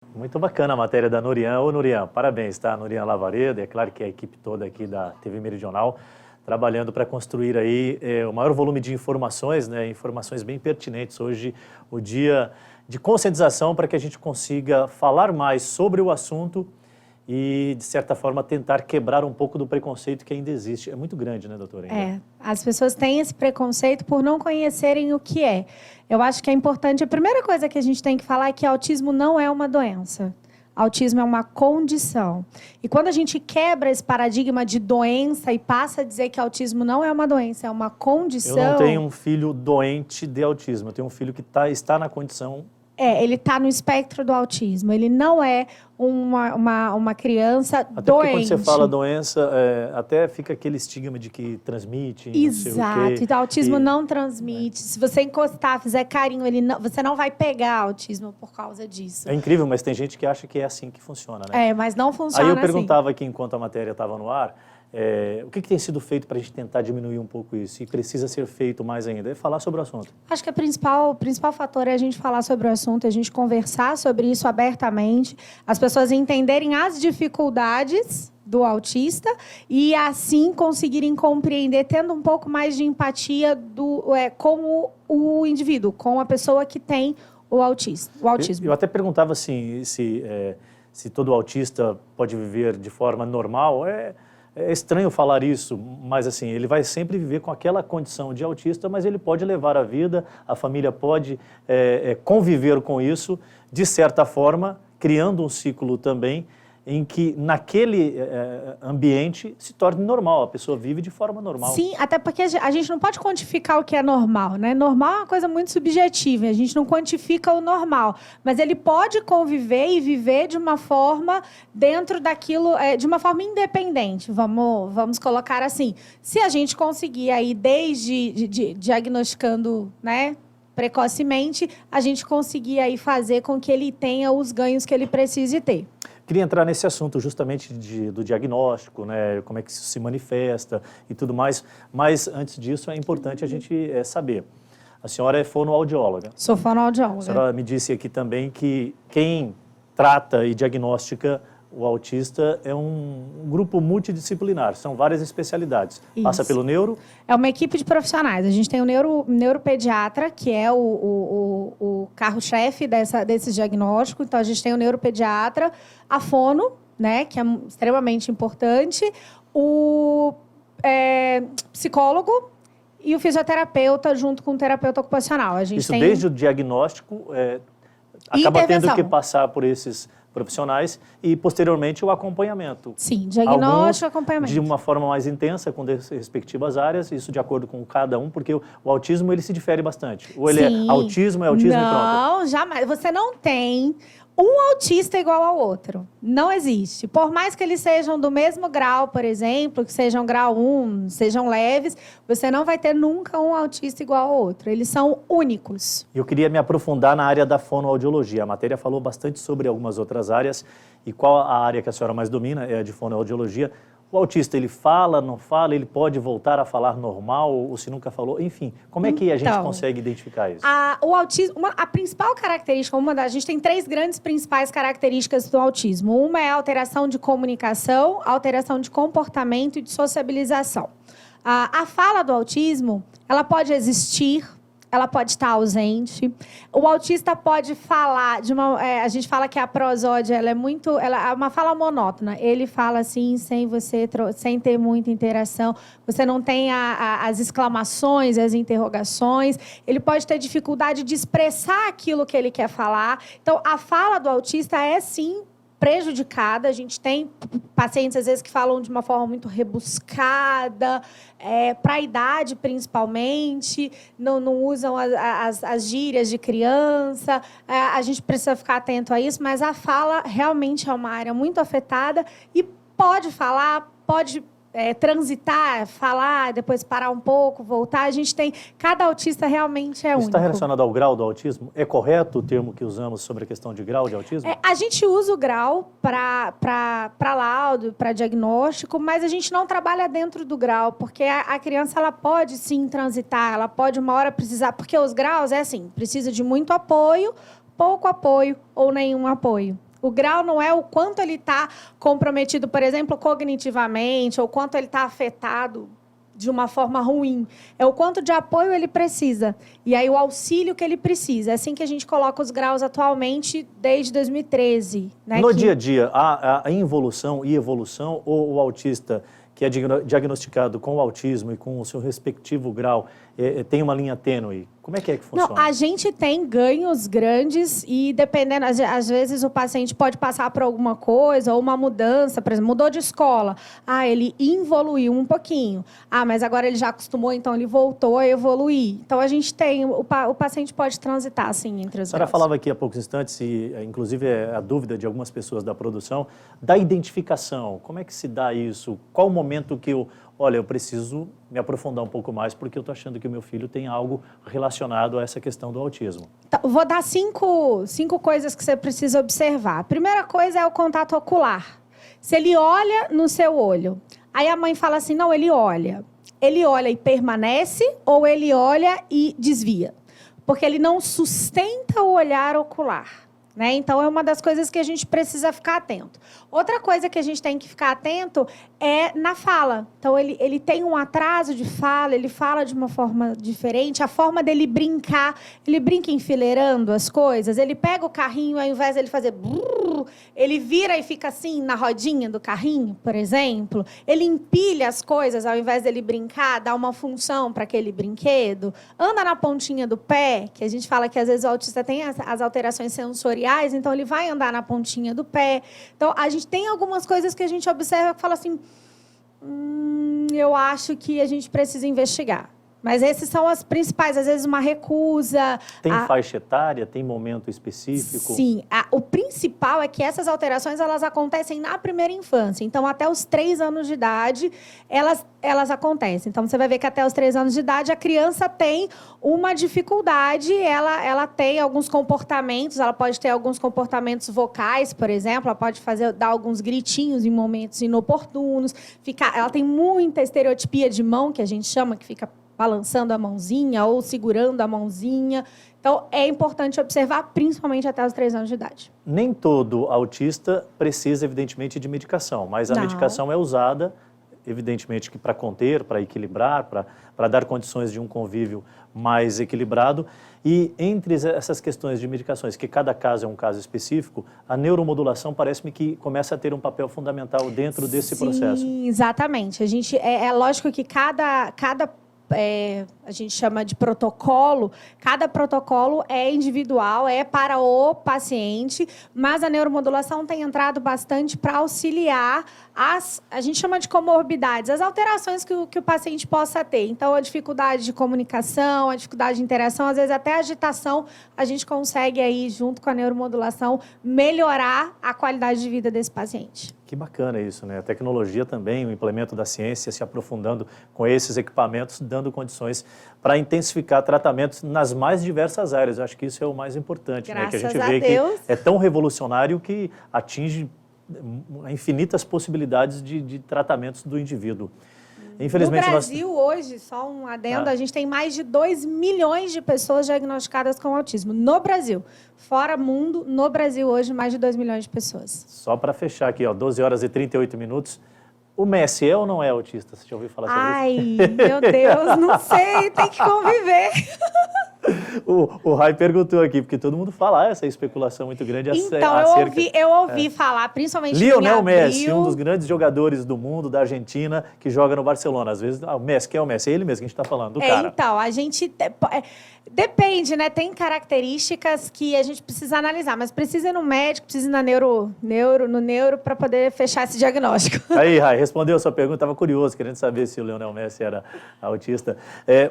Muito bacana a matéria da Nurian. Ô, Nurian, parabéns, tá? Nurian Lavareda, é claro que a equipe toda aqui da TV Meridional, trabalhando para construir aí o maior volume de informações, né? Informações bem pertinentes. Hoje, o dia de conscientização para que a gente consiga falar mais sobre o assunto e, de certa forma, tentar quebrar um pouco do preconceito que ainda existe. É muito grande, né, doutora? As pessoas têm esse preconceito por não conhecerem o que é. Eu acho que é importante, a primeira coisa que a gente tem que falar é que autismo não é uma doença. Autismo é uma condição. E quando a gente quebra esse paradigma de doença e passa a dizer que autismo não é uma doença, é uma condição... Eu não tenho um filho doente de autismo, eu tenho um filho que está na condição... ele está no espectro do autismo. Ele não é uma criança até doente. Porque quando você fala doença, até fica aquele estigma de que transmite, Exato. Não sei o quê. Então, autismo não transmite. Se você encostar, fizer carinho, você não vai pegar autismo por causa disso. É incrível, mas tem gente que acha que é assim que funciona, né? Mas não funciona assim. assim. Aí eu perguntava aqui, enquanto a matéria estava no ar, o que tem sido feito para a gente tentar diminuir um pouco isso? E precisa ser feito mais ainda? É falar sobre o assunto. Acho que o principal fator é a gente falar sobre o assunto, a gente conversar sobre isso abertamente, as pessoas entenderem as dificuldades do autista e, assim, conseguirem compreender, tendo um pouco mais de empatia com o indivíduo, com a pessoa que tem o autismo. Eu até perguntava assim, se todo autista pode viver de forma normal. É estranho falar isso, mas assim, ele vai sempre viver com aquela condição de autista, mas ele pode levar a vida, a família pode conviver com isso, de certa forma, criando um ciclo também, em que naquele ambiente se torne normal, a pessoa vive de forma normal. Sim, até porque a gente não pode quantificar o que é normal, né? Normal é uma coisa muito subjetiva, a gente não quantifica o normal, mas ele pode conviver e viver de uma forma dentro daquilo, de uma forma independente, vamos colocar assim. Se a gente conseguir aí, desde diagnosticando, né, precocemente, a gente conseguir aí fazer com que ele tenha os ganhos que ele precise ter. Queria entrar nesse assunto justamente do diagnóstico, né, como é que isso se manifesta e tudo mais, mas antes disso é importante a gente saber. A senhora é fonoaudióloga. Sou fonoaudióloga. A senhora me disse aqui também que quem trata e diagnostica o autista é um grupo multidisciplinar, são várias especialidades. Isso. Passa pelo neuro? É uma equipe de profissionais. A gente tem o neuropediatra, que é o carro-chefe desse diagnóstico. Então, a gente tem o neuropediatra, a fono, né, que é extremamente importante, o psicólogo e o fisioterapeuta, junto com o terapeuta ocupacional. A gente Isso desde o diagnóstico, acaba tendo que passar por esses profissionais e, posteriormente, o acompanhamento. Sim, diagnóstico e acompanhamento. De uma forma mais intensa, com as respectivas áreas, isso de acordo com cada um, porque o autismo, ele se difere bastante. Ou ele é autismo e pronto? Não, jamais. Você não tem um autista igual ao outro. Não existe. Por mais que eles sejam do mesmo grau, por exemplo, que sejam grau 1, sejam leves, você não vai ter nunca um autista igual ao outro. Eles são únicos. Eu queria me aprofundar na área da fonoaudiologia. A matéria falou bastante sobre algumas outras áreas. E qual a área que a senhora mais domina? É a de fonoaudiologia. O autista, ele fala, não fala, ele pode voltar a falar normal, ou se nunca falou, enfim. Como é que a gente consegue identificar isso? O autismo, a principal característica, a gente tem 3 grandes principais características do autismo. Uma é a alteração de comunicação, alteração de comportamento e de sociabilização. A fala do autismo, ela pode existir, ela pode estar ausente. O autista pode falar a gente fala que a prosódia, ela é uma fala monótona. Ele fala assim, sem ter muita interação. Você não tem as exclamações, as interrogações. Ele pode ter dificuldade de expressar aquilo que ele quer falar. Então, a fala do autista é, sim, prejudicada. A gente tem pacientes, às vezes, que falam de uma forma muito rebuscada, para a idade, principalmente, não usam as gírias de criança. A gente precisa ficar atento a isso, mas a fala realmente é uma área muito afetada e pode falar, pode transitar, falar, depois parar um pouco, voltar. A gente tem... Cada autista realmente é único. Isso está relacionado ao grau do autismo? É correto o termo que usamos sobre a questão de grau de autismo? A gente usa o grau para laudo, para diagnóstico, mas a gente não trabalha dentro do grau, porque a criança ela pode, sim, transitar, ela pode uma hora precisar... Porque os graus é assim, precisa de muito apoio, pouco apoio ou nenhum apoio. O grau não é o quanto ele está comprometido, por exemplo, cognitivamente, ou quanto ele está afetado de uma forma ruim. É o quanto de apoio ele precisa. E aí o auxílio que ele precisa. É assim que a gente coloca os graus atualmente desde 2013. Né? No dia a dia, há involução e evolução, ou o autista que é diagnosticado com o autismo e com o seu respectivo grau tem uma linha tênue? Como é que funciona? Não, a gente tem ganhos grandes e dependendo, às vezes o paciente pode passar por alguma coisa ou uma mudança, por exemplo, mudou de escola. Ele evoluiu um pouquinho. Mas agora ele já acostumou, então ele voltou a evoluir. Então a gente tem, o paciente pode transitar assim entre os A senhora graus. falava aqui há poucos instantes, e inclusive é a dúvida de algumas pessoas da produção, da identificação. Como é que se dá isso? Qual o momento que eu preciso me aprofundar um pouco mais porque eu estou achando que o meu filho tem algo relacionado a essa questão do autismo? Então, vou dar cinco coisas que você precisa observar. A primeira coisa é o contato ocular. Se ele olha no seu olho, aí a mãe fala assim, não, ele olha. Ele olha e permanece ou ele olha e desvia? Porque ele não sustenta o olhar ocular. Né? Então, é uma das coisas que a gente precisa ficar atento. Outra coisa que a gente tem que ficar atento é na fala. Então, ele tem um atraso de fala, ele fala de uma forma diferente. A forma dele brincar, ele brinca enfileirando as coisas. Ele pega o carrinho, ao invés de ele fazer... brrr, ele vira e fica assim na rodinha do carrinho, por exemplo. Ele empilha as coisas, ao invés dele brincar, dá uma função para aquele brinquedo. Anda na pontinha do pé, que a gente fala que às vezes o autista tem as alterações sensoriais, então ele vai andar na pontinha do pé. Então, a gente tem algumas coisas que a gente observa que fala assim, eu acho que a gente precisa investigar. Mas esses são as principais, às vezes uma recusa. Tem faixa etária, tem momento específico? Sim, o principal é que essas alterações elas acontecem na primeira infância. Então, até os 3 anos de idade, elas acontecem. Então, você vai ver que até os 3 anos de idade, a criança tem uma dificuldade, ela tem alguns comportamentos, ela pode ter alguns comportamentos vocais, por exemplo, ela pode dar alguns gritinhos em momentos inoportunos, ela tem muita estereotipia de mão, que a gente chama, que fica balançando a mãozinha ou segurando a mãozinha. Então, é importante observar, principalmente até os 3 anos de idade. Nem todo autista precisa, evidentemente, de medicação, mas a medicação é usada, evidentemente, que para conter, para equilibrar, para dar condições de um convívio mais equilibrado. E entre essas questões de medicações, que cada caso é um caso específico, a neuromodulação parece-me que começa a ter um papel fundamental dentro desse processo. Sim, exatamente. É lógico que cada a gente chama de protocolo, cada protocolo é individual, é para o paciente, mas a neuromodulação tem entrado bastante para auxiliar a gente chama de comorbidades, as alterações que o paciente possa ter. Então, a dificuldade de comunicação, a dificuldade de interação, às vezes até a agitação, a gente consegue aí, junto com a neuromodulação, melhorar a qualidade de vida desse paciente. Que bacana isso, né? A tecnologia também, o implemento da ciência se aprofundando com esses equipamentos, dando condições para intensificar tratamentos nas mais diversas áreas. Eu acho que isso é o mais importante, né? Que a gente vê que é tão revolucionário que atinge infinitas possibilidades de tratamentos do indivíduo. Infelizmente, no Brasil, hoje, só um adendo, a gente tem mais de 2 milhões de pessoas diagnosticadas com autismo. No Brasil. Fora mundo, no Brasil, hoje, mais de 2 milhões de pessoas. Só para fechar aqui, 12 horas e 38 minutos. O Messi é ou não é autista? Você já ouviu falar sobre isso? Ai, meu Deus, não sei, tem que conviver. O Rai perguntou aqui, porque todo mundo fala essa especulação muito grande então, eu ouvi falar, principalmente Lionel Messi, um dos grandes jogadores do mundo, da Argentina, que joga no Barcelona. Às vezes, o Messi, que é o Messi? É ele mesmo que a gente está falando, do cara. Então, a gente... Depende, né? Tem características que a gente precisa analisar, mas precisa ir no médico, precisa ir no neuro para poder fechar esse diagnóstico. Aí, Rai, respondeu a sua pergunta, estava curioso, querendo saber se o Lionel Messi era autista.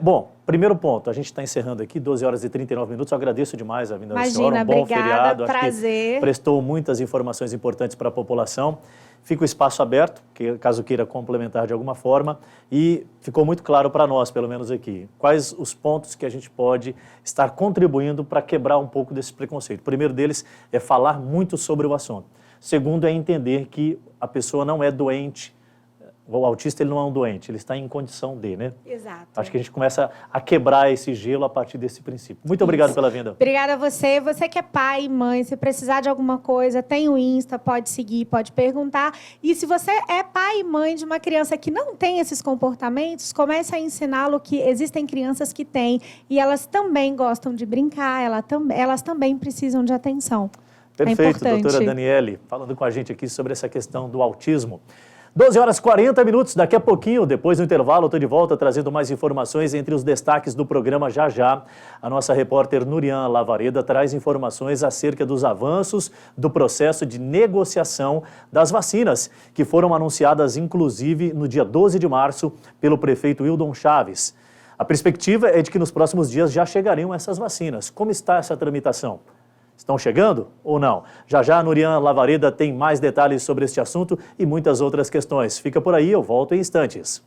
Bom, primeiro ponto, a gente está encerrando aqui, 12 horas e 39 minutos, eu agradeço demais a vinda da senhora, um bom feriado. Prazer. Acho que prestou muitas informações importantes para a população. Fica o espaço aberto, caso queira complementar de alguma forma, e ficou muito claro para nós, pelo menos aqui, quais os pontos que a gente pode estar contribuindo para quebrar um pouco desse preconceito. O primeiro deles é falar muito sobre o assunto. Segundo é entender que a pessoa não é doente O autista ele não é um doente, ele está em condição de, né? Exato. Acho que a gente começa a quebrar esse gelo a partir desse princípio. Muito obrigado pela vinda. Obrigada a você. Você que é pai e mãe, se precisar de alguma coisa, tem o Insta, pode seguir, pode perguntar. E se você é pai e mãe de uma criança que não tem esses comportamentos, comece a ensiná-lo que existem crianças que têm e elas também gostam de brincar, elas também precisam de atenção. Perfeito, doutora Daniele, falando com a gente aqui sobre essa questão do autismo. 12h40. Daqui a pouquinho, depois do intervalo, eu estou de volta trazendo mais informações entre os destaques do programa Já Já. A nossa repórter Nurian Lavareda traz informações acerca dos avanços do processo de negociação das vacinas, que foram anunciadas, inclusive, no dia 12 de março, pelo prefeito Wildon Chaves. A perspectiva é de que nos próximos dias já chegariam essas vacinas. Como está essa tramitação? Estão chegando ou não? Já já a Nurian Lavareda tem mais detalhes sobre este assunto e muitas outras questões. Fica por aí, eu volto em instantes.